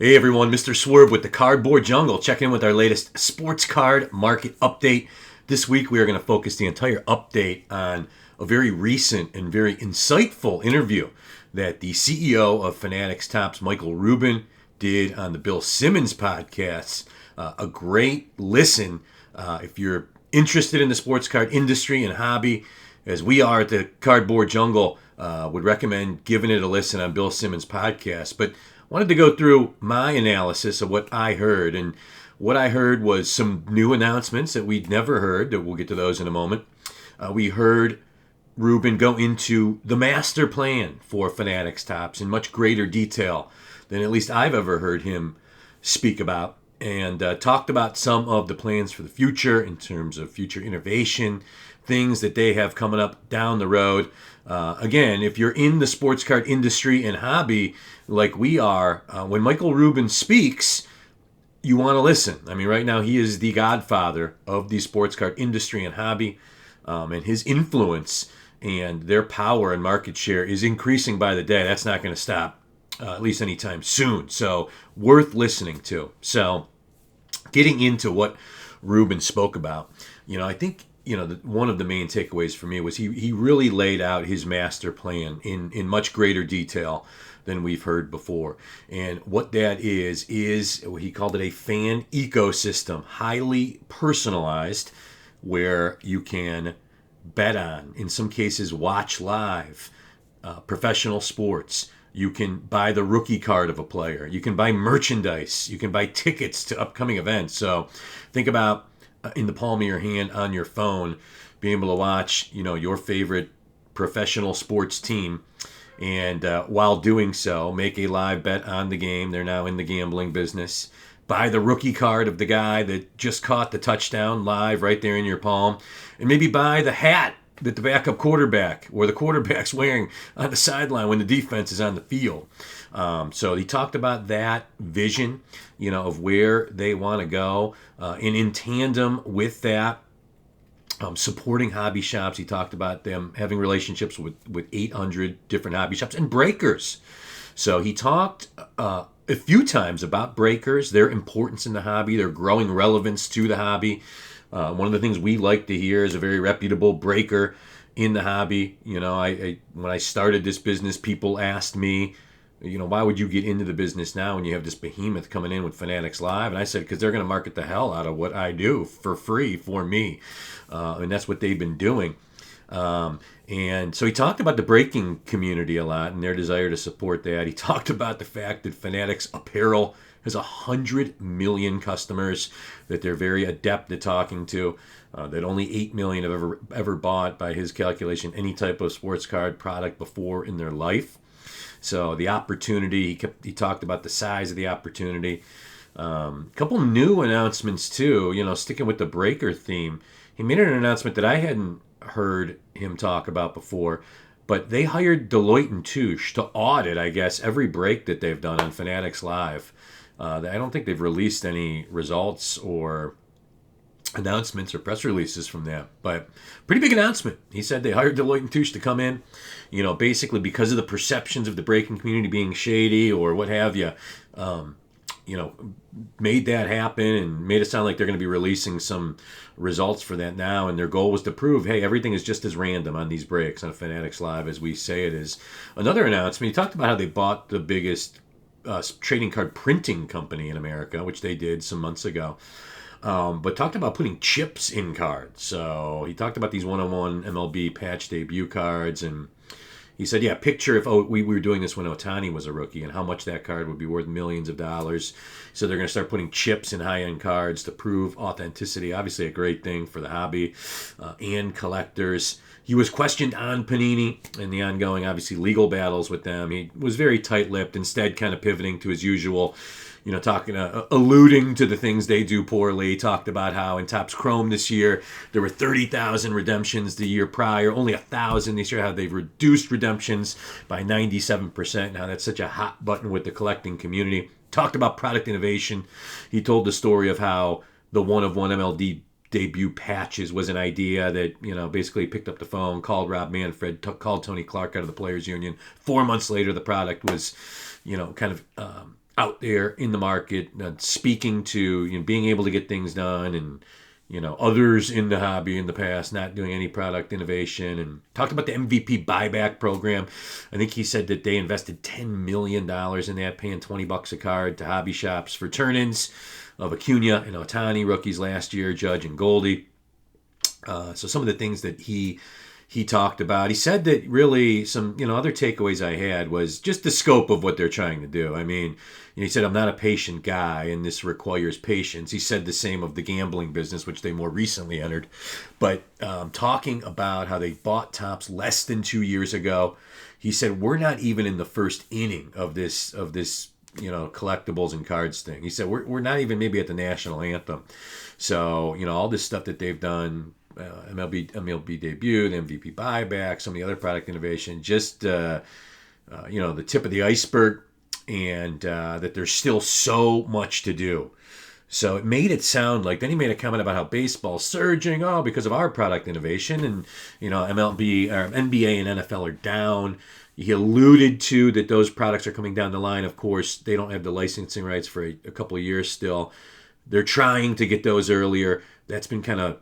Hey everyone, Mr. Swerb with the Cardboard Jungle, checking in with our latest sports card market update. This week we are going to focus the entire update on a very recent and very insightful interview that the CEO of Fanatics Topps, Michael Rubin, did on the Bill Simmons podcast. A great listen if you're interested in the sports card industry and hobby, as we are at the Cardboard Jungle. Would recommend giving it a listen on Bill Simmons' podcast. But wanted to go through my analysis of what I heard. And what I heard was some new announcements that we'd never heard, that we'll get to those in a moment. We heard Rubin go into the master plan for Fanatics Topps in much greater detail than at least I've ever heard him speak about, and talked about some of the plans for the future in terms of future innovation, things that they have coming up down the road. Again, if you're in the sports card industry and hobby like we are, when Michael Rubin speaks, you want to listen. I mean, right now he is the godfather of the sports card industry and hobby, and his influence and their power and market share is increasing by the day. That's not going to stop, at least anytime soon. So worth listening to. So getting into what Rubin spoke about, I think one of the main takeaways for me was he really laid out his master plan in much greater detail than we've heard before. And what that is he called it a fan ecosystem, highly personalized, where you can bet on, in some cases watch live, professional sports. You can buy the rookie card of a player. You can buy merchandise. You can buy tickets to upcoming events. So think about in the palm of your hand on your phone, being able to watch, your favorite professional sports team, and while doing so, make a live bet on the game. They're now in the gambling business. Buy the rookie card of the guy that just caught the touchdown live right there in your palm, and maybe buy the hat that the backup quarterback or the quarterback's wearing on the sideline when the defense is on the field. So he talked about that vision, of where they want to go. And in tandem with that, supporting hobby shops. He talked about them having relationships with 800 different hobby shops and breakers. So he talked a few times about breakers, their importance in the hobby, their growing relevance to the hobby. One of the things we like to hear is a very reputable breaker in the hobby. I when I started this business, people asked me, why would you get into the business now when you have this behemoth coming in with Fanatics Live? And I said, because they're going to market the hell out of what I do for free for me. And that's what they've been doing. And so he talked about the breaking community a lot and their desire to support that. He talked about the fact that Fanatics Apparel has 100 million customers that they're very adept at talking to, that only 8 million have ever bought, by his calculation, any type of sports card product before in their life. So the opportunity, he talked about the size of the opportunity. A couple new announcements too, sticking with the breaker theme. He made an announcement that I hadn't heard him talk about before, but they hired Deloitte & Touche to audit, I guess, every break that they've done on Fanatics Live. I don't think they've released any results or announcements or press releases from that, but pretty big announcement. He said they hired Deloitte & Touche to come in, basically because of the perceptions of the breaking community being shady or what have you, made that happen and made it sound like they're going to be releasing some results for that now. And their goal was to prove, hey, everything is just as random on these breaks on Fanatics Live as we say it is. Another announcement, he talked about how they bought the biggest trading card printing company in America, which they did some months ago. But talked about putting chips in cards. So he talked about these 101 MLB patch debut cards, and he said, yeah, picture if we were doing this when Ohtani was a rookie and how much that card would be worth millions of dollars. So they're going to start putting chips in high-end cards to prove authenticity. Obviously a great thing for the hobby and collectors. He was questioned on Panini and the ongoing, obviously, legal battles with them. He was very tight-lipped, instead kind of pivoting to his usual, alluding to the things they do poorly. Talked about how in Topps Chrome this year, there were 30,000 redemptions the year prior, only 1,000 this year, how they've reduced redemptions by 97%, and how that's such a hot button with the collecting community. Talked about product innovation. He told the story of how the one-of-one MLB debut patches was an idea that, basically picked up the phone, called Rob Manfred, called Tony Clark out of the Players Union. 4 months later, the product was, kind of out there in the market, speaking to, being able to get things done, and others in the hobby in the past not doing any product innovation, and talked about the MVP buyback program. I think he said that they invested $10 million in that, paying $20 a card to hobby shops for turn-ins of Acuna and Otani rookies last year, Judge and Goldie. So some of the things that he talked about. He said that really some, other takeaways I had was just the scope of what they're trying to do. I mean, he said, I'm not a patient guy, and this requires patience. He said the same of the gambling business, which they more recently entered. But talking about how they bought Topps less than 2 years ago, he said, we're not even in the first inning of this collectibles and cards thing. He said, we're not even maybe at the national anthem. So, all this stuff that they've done, MLB debut, the MVP buyback, some of the other product innovation, just the tip of the iceberg, and that there's still so much to do. So it made it sound like, then he made a comment about how baseball's surging, because of our product innovation, and MLB or NBA and NFL are down. He alluded to that those products are coming down the line. Of course, they don't have the licensing rights for a couple of years still. They're trying to get those earlier. That's been kind of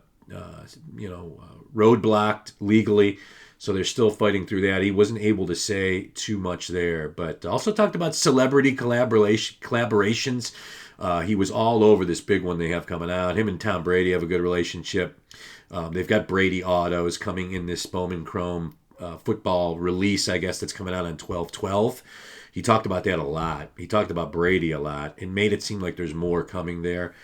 roadblocked legally, so they're still fighting through that. He wasn't able to say too much there, but also talked about celebrity collaborations. He was all over this big one they have coming out. Him and Tom Brady have a good relationship. They've got Brady autos coming in this Bowman Chrome football release, I guess, that's coming out on 12/12. He talked about that a lot. He talked about Brady a lot and made it seem like there's more coming there.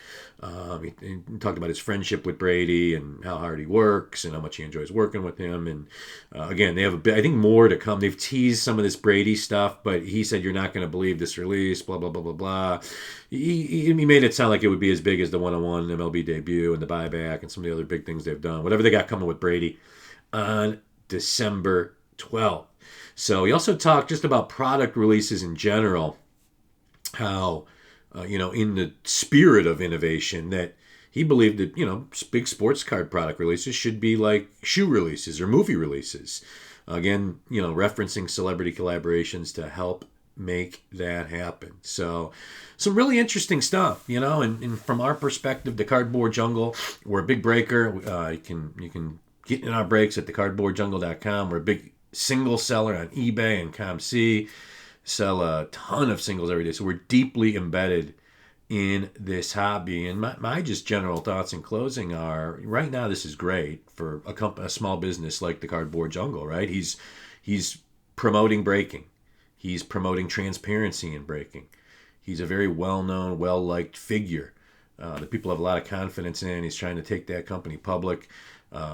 He talked about his friendship with Brady and how hard he works and how much he enjoys working with him. And again, they have a bit, I think, more to come. They've teased some of this Brady stuff, but he said, you're not going to believe this release, blah, blah, blah, blah, blah. He made it sound like it would be as big as the one-on-one MLB debut and the buyback and some of the other big things they've done. Whatever they got coming with Brady on December 12th. So he also talked just about product releases in general, how, in the spirit of innovation, that he believed that, big sports card product releases should be like shoe releases or movie releases. Again, referencing celebrity collaborations to help make that happen. So some really interesting stuff, and from our perspective, the Cardboard Jungle, we're a big breaker. You can get in our breaks at thecardboardjungle.com. We're a big single seller on eBay and ComC. Sell a ton of singles every day. So we're deeply embedded in this hobby. And my just general thoughts in closing are, right now this is great for a small business like the Cardboard Jungle, right? He's promoting breaking. He's promoting transparency in breaking. He's a very well-known, well-liked figure that people have a lot of confidence in. He's trying to take that company public.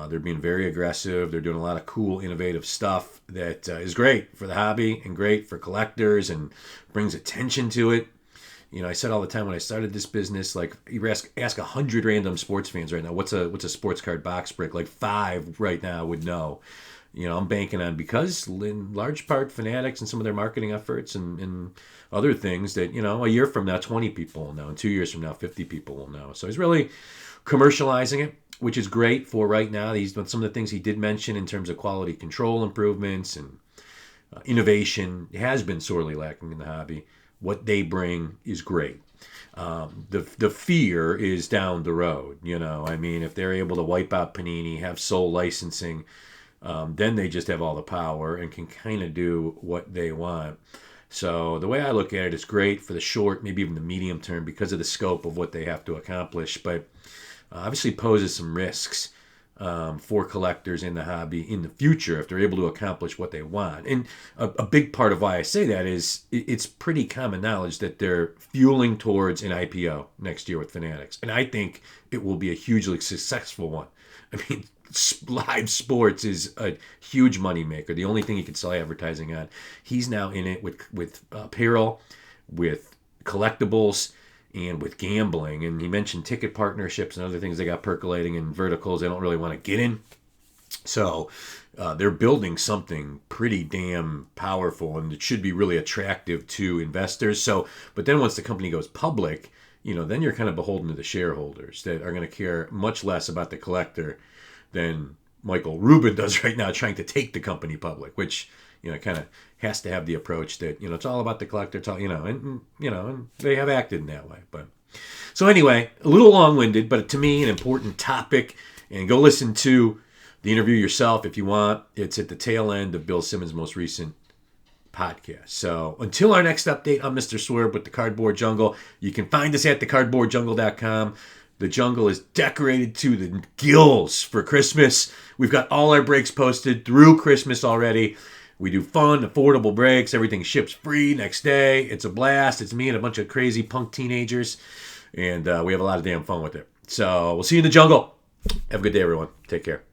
They're being very aggressive. They're doing a lot of cool, innovative stuff that is great for the hobby and great for collectors and brings attention to it. I said all the time when I started this business, like, you ask 100 random sports fans right now, what's a sports card box break? Like 5 right now would know. I'm banking on, because in large part Fanatics and some of their marketing efforts and other things, that, a year from now, 20 people will know, and 2 years from now, 50 people will know. So he's really commercializing it, which is great for right now. Some of the things he did mention in terms of quality control improvements and innovation has been sorely lacking in the hobby. What they bring is great. The fear is down the road. If they're able to wipe out Panini, have sole licensing, then they just have all the power and can kind of do what they want. So the way I look at it, it's great for the short, maybe even the medium term, because of the scope of what they have to accomplish. But obviously poses some risks for collectors in the hobby in the future if they're able to accomplish what they want. And a big part of why I say that is it's pretty common knowledge that they're fueling towards an IPO next year with Fanatics. And I think it will be a hugely successful one. Live sports is a huge moneymaker. The only thing you can sell advertising on. He's now in it with apparel, with collectibles, and with gambling. And he mentioned ticket partnerships and other things they got percolating in verticals they don't really want to get in. So they're building something pretty damn powerful, and it should be really attractive to investors. So, but then once the company goes public, then you're kind of beholden to the shareholders that are going to care much less about the collector than Michael Rubin does right now, trying to take the company public, which, it kind of has to have the approach that, it's all about the collector. It's all, and they have acted in that way. But so anyway, a little long-winded, but to me, an important topic. And go listen to the interview yourself if you want. It's at the tail end of Bill Simmons' most recent podcast. So until our next update, I'm Mr. Swerb with the Cardboard Jungle. You can find us at thecardboardjungle.com. The jungle is decorated to the gills for Christmas. We've got all our breaks posted through Christmas already. We do fun, affordable breaks. Everything ships free next day. It's a blast. It's me and a bunch of crazy punk teenagers. And we have a lot of damn fun with it. So we'll see you in the jungle. Have a good day, everyone. Take care.